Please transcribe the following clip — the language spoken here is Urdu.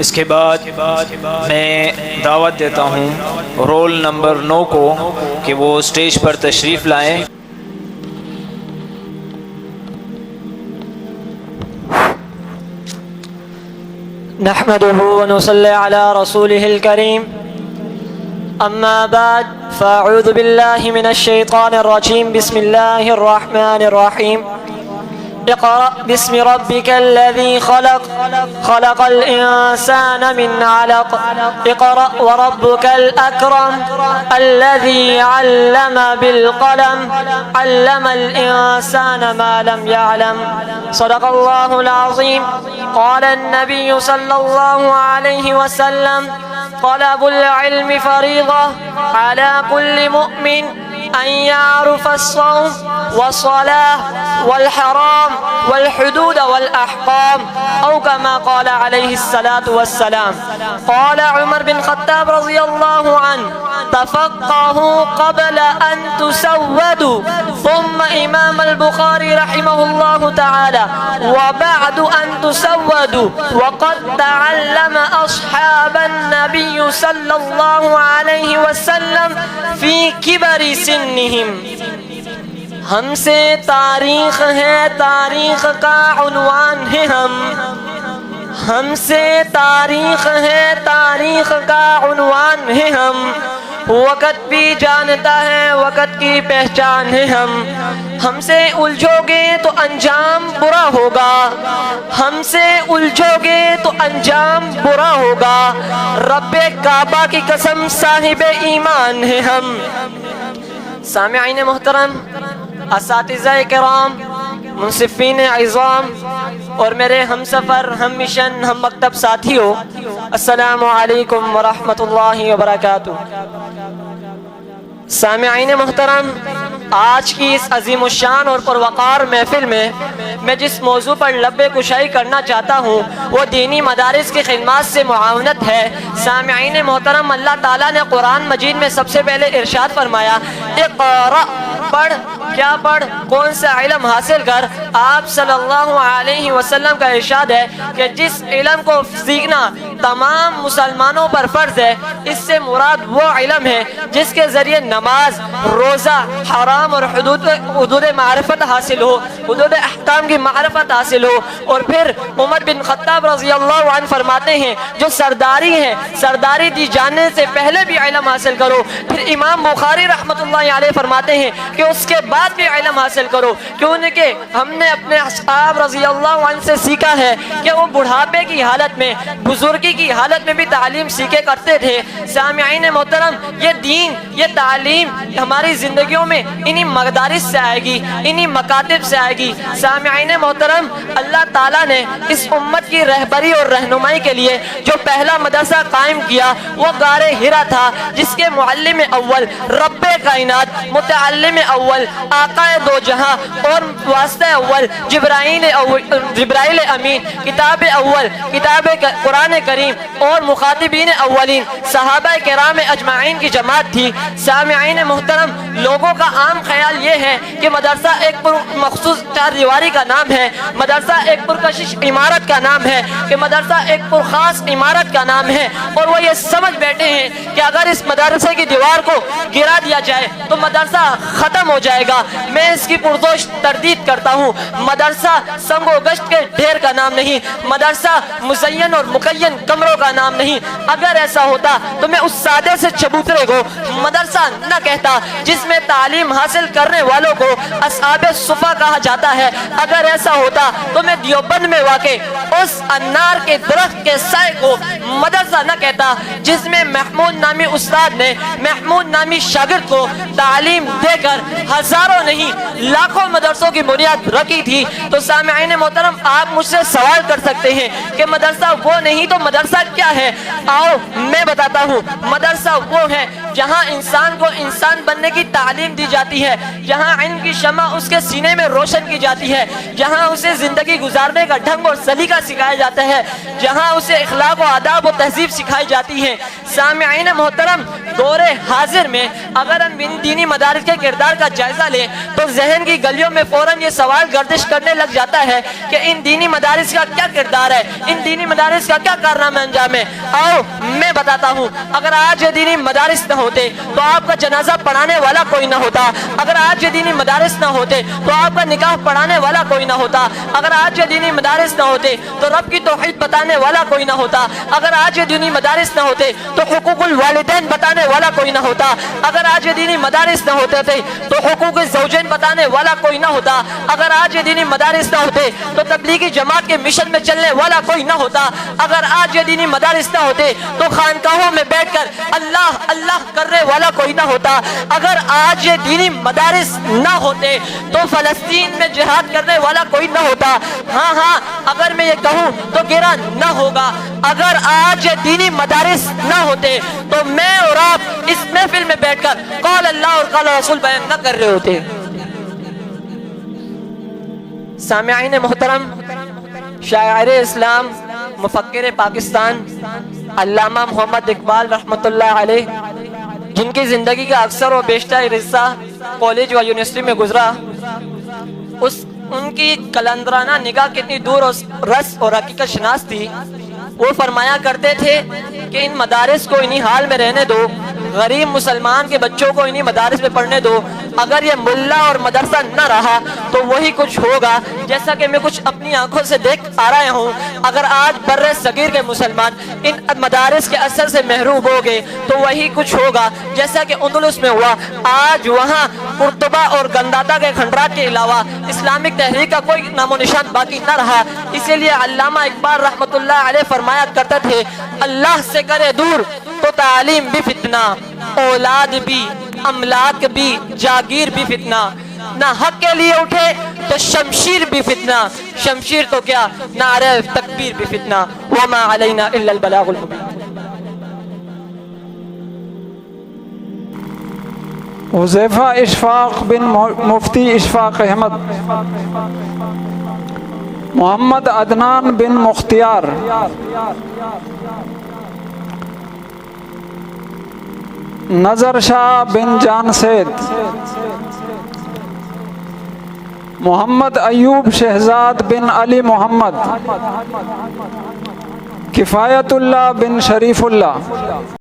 اس کے بعد میں دعوت دیتا ہوں رول نمبر 9 کو کہ وہ اسٹیج پر تشریف لائیں۔ نحمده ونصلي على رسوله الكريم أما بعد فأعوذ بالله من الشيطان الرجيم بسم الله الرحمن الرحيم اقرأ باسم ربك الذي خلق خلق الإنسان من علق اقرأ وربك الأكرم الذي علم بالقلم علم الإنسان ما لم يعلم صدق الله العظيم قال النبي صلى الله عليه وسلم طلب العلم فريضة على كل مؤمن أن يعرف الصوم والصلاة والحرام والحدود والأحكام أو كما قال عليه الصلاة والسلام. قال عمر بن الخطاب رضي الله عنه تفقهوا قبل أن تسودوا. ثم إمام البخاري رحمه الله تعالى وبعد أن تسودوا وقد تعلم أصحاب النبي صلى الله عليه وسلم في كبر سنهم. ہم سے تاریخ ہے، تاریخ کا عنوان ہے ہم سے تاریخ ہے، تاریخ کا عنوان ہے وقت بھی جانتا ہے، وقت کی پہچان ہے ہم سے الجھو گے تو انجام برا ہوگا، ہم سے الجھو گے تو انجام برا ہوگا، رب کعبہ کی قسم صاحب ایمان ہے ہم. سامعین محترم، اساتذہ کرام، منصفین عظام اور میرے ہم سفر، ہم مشن، ہم مکتب ساتھیوں، السلام علیکم ورحمۃ اللہ وبرکاتہ. سامعین محترم، آج کی اس عظیم الشان اور پروقار محفل میں جس موضوع پر لب کشائی کرنا چاہتا ہوں وہ دینی مدارس کی خدمات سے معاونت ہے. سامعین محترم، اللہ تعالیٰ نے قرآن مجید میں سب سے پہلے ارشاد فرمایا اقرأ، پڑھ. کیا پڑھ؟ کون سا علم حاصل کر. آپ صلی اللہ علیہ وسلم کا ارشاد ہے کہ جس علم کو سیکھنا تمام مسلمانوں پر فرض ہے، اس سے مراد وہ علم ہے جس کے ذریعے نماز، روزہ، حرام اور حدود معرفت حاصل ہو، حدود احکام کی معرفت حاصل ہو. اور پھر عمر بن خطاب رضی اللہ عنہ فرماتے ہیں جو سرداری ہے، سرداری دی جانے سے پہلے بھی علم حاصل کرو. پھر امام بخاری رحمۃ اللہ علیہ فرماتے ہیں کہ اس کے بعد بھی علم حاصل کرو، کیونکہ ہم نے اپنے اصحاب رضی اللہ عنہ سے سیکھا ہے کہ وہ بڑھاپے کی حالت میں، بزرگی کی حالت میں بھی تعلیم سیکھے کرتے تھے. سامعین محترم، یہ دین، یہ تعلیم ہماری زندگیوں میں انہی مدارس سے آئے گی، انہی مکاتب سے آئے گی. سامعین محترم، اللہ تعالیٰ نے اس امت کی رہبری اور رہنمائی کے لیے جو پہلا مدرسہ قائم کیا وہ غار حرا تھا، جس کے معلم اول رب کائنات، متعلم اول آقا دو جہاں اور واسطہ اول جبرائیل امین، کتاب اول کتاب قرآن کریم اور مخاطبین اولین صحابہ کرام اجمعین کی جماعت تھی. سامعین محترم، لوگوں کا عام خیال یہ ہے کہ مدرسہ ایک مخصوص چار دیواری کا نام ہے، مدرسہ ایک پرکشش عمارت کا نام ہے، کہ مدرسہ ایک پرخاص عمارت کا نام ہے، اور وہ یہ سمجھ بیٹھے ہیں کہ اگر اس مدرسے کی دیوار کو گرا دیا جائے تو مدرسہ ختم ہو جائے گا. میں اس کی پرجوش تردید کرتا ہوں. مدرسہ سنگ و گشت کے ڈھیر کا نام نہیں، مدرسہ مزین اور مقین کمروں کا نام نہیں. اگر ایسا ہوتا تو میں اس سادے سے چبوترے کو مدرسہ نہ کہتا جس میں تعلیم حاصل کرنے والوں کو اصحاب صفا کہا جاتا ہے. اگر ایسا ہوتا تو میں دیوبند میں واقع اس انار کے درخت کے سائے کو مدرسہ نہ کہتا جس میں محمود نامی استاد نے محمود نامی شاگرد کو تعلیم دے کر ہزاروں نہیں لاکھوں مدرسوں کی بنیاد رکھی تھی. تو سامعین محترم، آپ مجھ سے سوال کر سکتے ہیں کہ مدرسہ وہ نہیں تو مدرسہ کیا ہے؟ آؤ میں بتاتا ہوں. مدرسہ وہ ہے جہاں انسان کو انسان بننے کی تعلیم دی جاتی ہے، جہاں علم کی شمع اس کے سینے میں روشن کی جاتی ہے، جہاں اسے زندگی گزارنے کا ڈھنگ اور سلیقہ سکھایا جاتا ہے، جہاں اسے اخلاق و آداب و تہذیب سکھائی جاتی ہے. سامعین محترم، دور حاضر میں اگر ہم دینی مدارس کے کردار کا جائزہ لیں تو ذہن کی گلیوں میں فوراً یہ سوال گردش کرنے لگ جاتا ہے کہ ان دینی مدارس کا کیا کردار ہے، ان دینی مدارس کا کیا کارنامہ انجام ہے۔ آؤ میں بتاتا ہوں، اگر آج یہ دینی مدارس نہ ہوتے تو آپ کا جنازہ پڑھانے والا کوئی نہ ہوتا، اگر آج یہ دینی مدارس نہ ہوتے تو آپ کا نکاح پڑھانے والا کوئی نہ ہوتا، اگر آج یہ دینی مدارس نہ ہوتے تو رب کی توحید بتانے والا کوئی نہ ہوتا، اگر آج یہ دینی مدارس نہ ہوتے تو حقوق الوالدین بتانے والا کوئی نہ ہوتا، اگر آج یہ دینی مدارس نہ ہوتے تھے تو حقوق الزوجین بتانے والا کوئی نہ ہوتا، اگر آج یہ دینی مدارس نہ ہوتے تو تبلیغی جماعت کے مشن میں چلنے والا کوئی نہ ہوتا، اگر آج یہ دینی مدارس نہ ہوتے تو خانقاہوں میں بیٹھ کر اللہ اللہ کرنے والا کوئی نہ ہوتا، اگر آج یہ دینی مدارس نہ ہوتے تو فلسطین میں جہاد کرنے والا کوئی نہ ہوتا۔ ہاں اگر میں یہ کہوں تو گرا نہ ہوگا، اگر آج یہ دینی مدارس نہ ہوتے تو میں اور آپ اس محفل میں بیٹھ کر قول اللہ اور قول رسول بیان نہ کر رہے ہوتے۔ سامعین محترم، شاعر اسلام، مفکر پاکستان علامہ محمد اقبال رحمۃ اللہ علیہ، جن کی زندگی کا اکثر و بیشتر حصہ کالج و یونیورسٹی میں گزرا، ان کی قلندرانہ نگاہ کتنی دور اور رس اور حقیقت شناس تھی۔ وہ فرمایا کرتے تھے کہ ان مدارس کو انہی حال میں رہنے دو، غریب مسلمان کے بچوں کو انہی مدارس میں پڑھنے دو، اگر یہ ملا اور مدرسہ نہ رہا تو وہی کچھ ہوگا جیسا کہ میں کچھ اپنی آنکھوں سے دیکھ آ رہا ہوں۔ اگر آج بر صغیر کے مسلمان ان مدارس کے اثر سے محروم ہو گئے تو وہی کچھ ہوگا جیسا کہ اندلس میں ہوا۔ آج وہاں قرطبہ اور گنداتا کے کھنڈرات کے علاوہ اسلامک تحریک کا کوئی نام و نشان باقی نہ رہا۔ اسی لیے علامہ اقبال رحمۃ اللہ علیہ فرمایا کرتے تھے، اللہ سے کرے دور تو تعلیم بھی فتنہ، اولاد بھی، املاک بھی، جاگیر بھی فتنہ، نہ حق کے لیے اٹھے تو شمشیر بھی فتنہ، شمشیر تو کیا نعرہ تکبیر بھی فتنہ، وما علینا الا البلاغ المبین۔ حذیفہ اشفاق بن مفتی اشفاق احمد، محمد عدنان بن مختیار، نظر شاہ بن جان سید، محمد ایوب شہزاد بن علی محمد، کفایت اللہ بن شریف اللہ۔